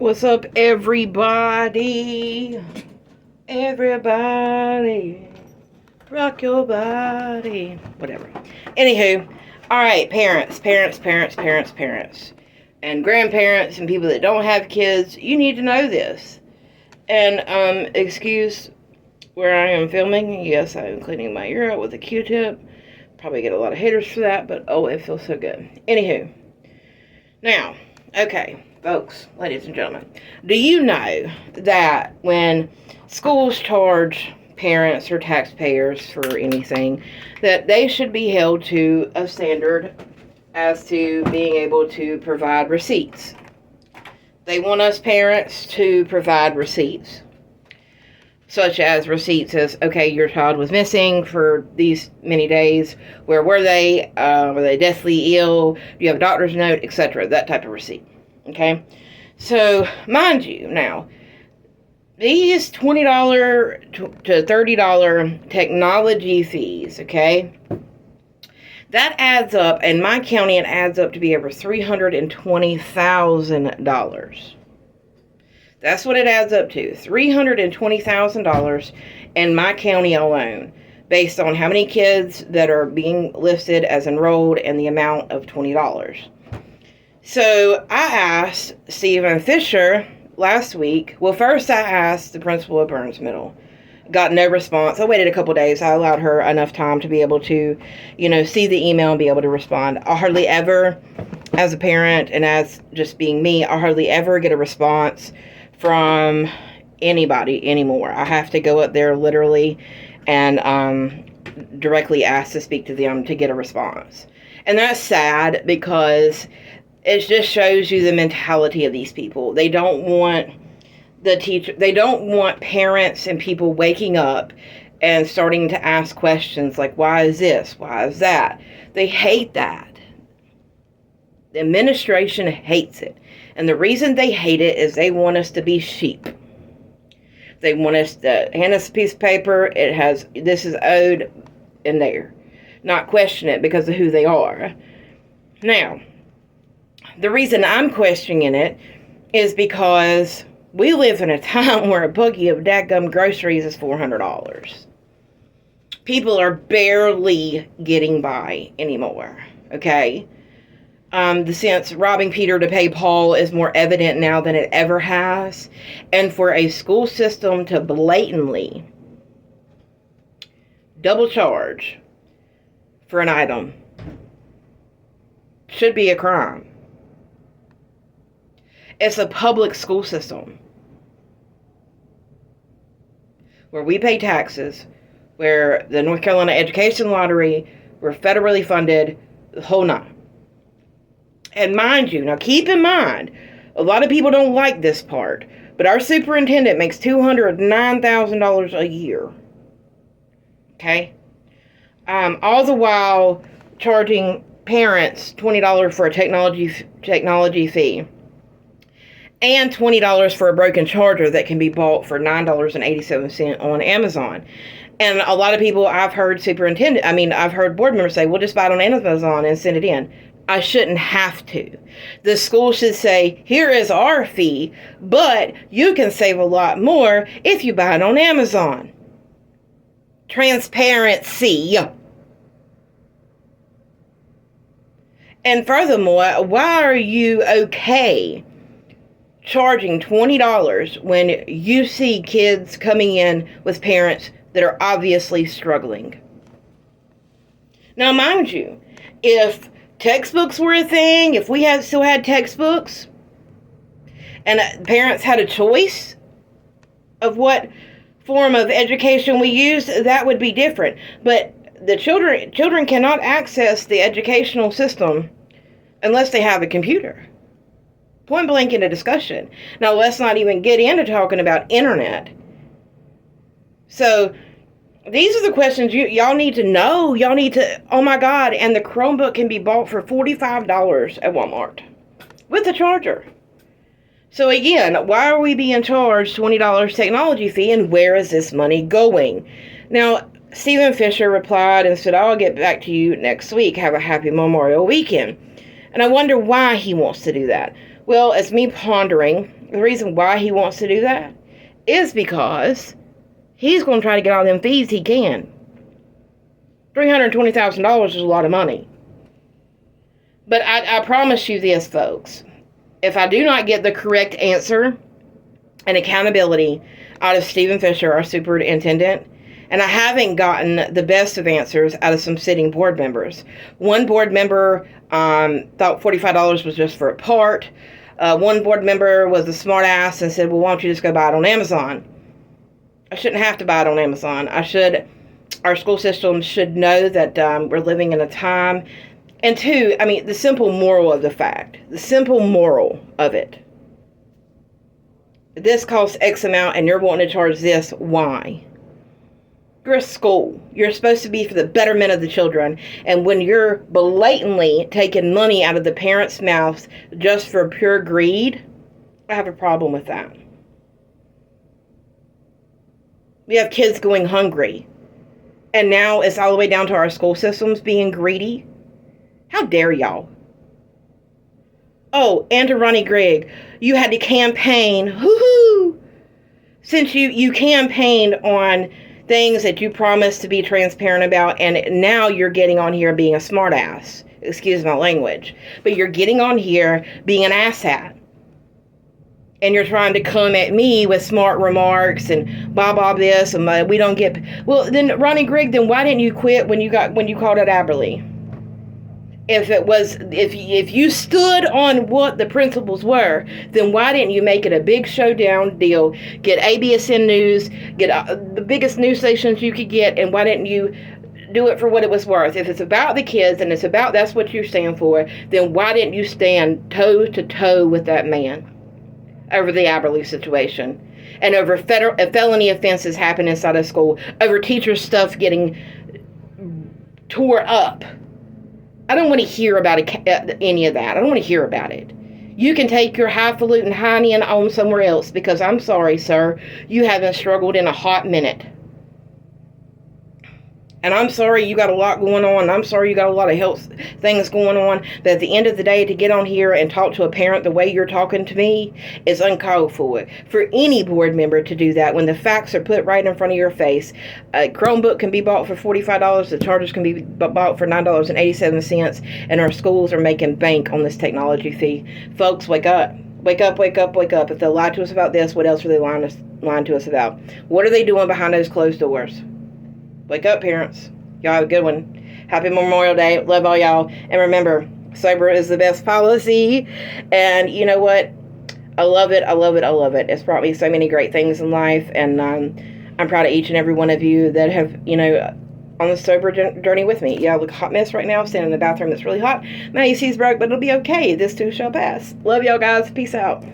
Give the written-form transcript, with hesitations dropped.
What's up, everybody? Everybody, rock your body. Whatever. Anywho, alright, parents, and grandparents, and people that don't have kids, you need to know this. And, excuse where I am filming. Yes, I am cleaning my ear out with a Q-tip. Probably get a lot of haters for that, but oh, it feels so good. Anywho, now, okay, folks, ladies and gentlemen, do you know that when schools charge parents or taxpayers for anything, that they should be held to a standard as to being able to provide receipts? They want us parents to provide receipts, such as receipts as, okay, your child was missing for these many days. Where were they? Were they deathly ill? Do you have a doctor's note, etc.? That type of receipt. Okay? So, mind you, now, these $20 to $30 technology fees, okay? That adds up, in my county, it adds up to be over $320,000. That's what it adds up to, $320,000 in my county alone, based on how many kids that are being listed as enrolled and the amount of $20. So I asked Stephen Fisher last week. Well, first I asked the principal of Burns Middle. Got no response. I waited a couple days. I allowed her enough time to be able to, see the email and be able to respond. I hardly ever, as a parent and as just being me, I hardly ever get a response from anybody anymore. I have to go up there literally and directly ask to speak to them to get a response. And that's sad because it just shows you the mentality of these people. They don't want they don't want parents and people waking up and starting to ask questions like, why is this? Why is that? They hate that. The administration hates it. And the reason they hate it is they want us to be sheep. They want us to hand us a piece of paper. It has, this is owed in there. Not question it because of who they are. Now, the reason I'm questioning it is because we live in a time where a buggy of dadgum groceries is $400. People are barely getting by anymore, okay? The sense robbing Peter to pay Paul is more evident now than it ever has. And for a school system to blatantly double charge for an item should be a crime. It's a public school system where we pay taxes, where the North Carolina Education Lottery, we're federally funded, the whole nine. And mind you, now keep in mind, a lot of people don't like this part, but our superintendent makes $209,000 a year. Okay? All the while charging parents $20 for a technology fee. And $20 for a broken charger that can be bought for $9.87 on Amazon. And a lot of people, I've heard board members say, we'll just buy it on Amazon and send it in. I shouldn't have to. The school should say, here is our fee, but you can save a lot more if you buy it on Amazon. Transparency. And furthermore, why are you okay charging $20 when you see kids coming in with parents that are obviously struggling? Now, mind you, if textbooks were a thing, if we still had textbooks, and parents had a choice of what form of education we used, that would be different. But the children cannot access the educational system unless they have a computer. Point blank in a discussion. Now, let's not even get into talking about internet. So, these are the questions y'all need to know. Y'all need to, oh my God, and the Chromebook can be bought for $45 at Walmart with a charger. So again, why are we being charged $20 technology fee, and where is this money going? Now, Stephen Fisher replied and said, I'll get back to you next week. Have a happy Memorial Weekend. And I wonder why he wants to do that. Well, it's me pondering. The reason why he wants to do that is because he's going to try to get all them fees he can. $320,000 is a lot of money. But I promise you this, folks. If I do not get the correct answer and accountability out of Stephen Fisher, our superintendent, and I haven't gotten the best of answers out of some sitting board members. One board member thought $45 was just for a part. One board member was a smart ass and said, well, why don't you just go buy it on Amazon? I shouldn't have to buy it on Amazon. Our school system should know that we're living in a time. And two, I mean, the simple moral of it. This costs X amount and you're wanting to charge this. Why? You're a school. You're supposed to be for the betterment of the children. And when you're blatantly taking money out of the parents' mouths just for pure greed, I have a problem with that. We have kids going hungry. And now it's all the way down to our school systems being greedy. How dare y'all? Oh, and to Ronnie Gregg, you had to campaign. Hoo-hoo! Since you campaigned on things that you promised to be transparent about, and now you're getting on here being a smartass. Excuse my language. But you're getting on here being an asshat. And you're trying to come at me with smart remarks and blah this and we don't get. Well, then Ronnie Gregg, then why didn't you quit when you called out Aberley? If you stood on what the principles were, then why didn't you make it a big showdown deal? Get ABSN News, get the biggest news stations you could get, and why didn't you do it for what it was worth? If it's about the kids and that's what you stand for, then why didn't you stand toe to toe with that man over the Aberley situation and over felony offenses happening inside of school, over teacher stuff getting tore up? I don't want to hear about any of that. I don't want to hear about it. You can take your highfalutin hiney and on somewhere else, because I'm sorry, sir, you haven't struggled in a hot minute. And I'm sorry you got a lot going on. I'm sorry you got a lot of health things going on. But at the end of the day, to get on here and talk to a parent the way you're talking to me is uncalled for. For any board member to do that when the facts are put right in front of your face. A Chromebook can be bought for $45. The chargers can be bought for $9.87. And our schools are making bank on this technology fee. Folks, wake up. Wake up, wake up, wake up. If they lie to us about this, what else are they lying to us about? What are they doing behind those closed doors? Wake up, parents. Y'all have a good one. Happy Memorial Day. Love all y'all. And remember, sober is the best policy. And you know what? I love it. I love it. I love it. It's brought me so many great things in life. And I'm proud of each and every one of you that have, on the sober journey with me. Yeah, I look a hot mess right now. Standing in the bathroom. It's really hot. My AC's broke, but it'll be okay. This too shall pass. Love y'all, guys. Peace out.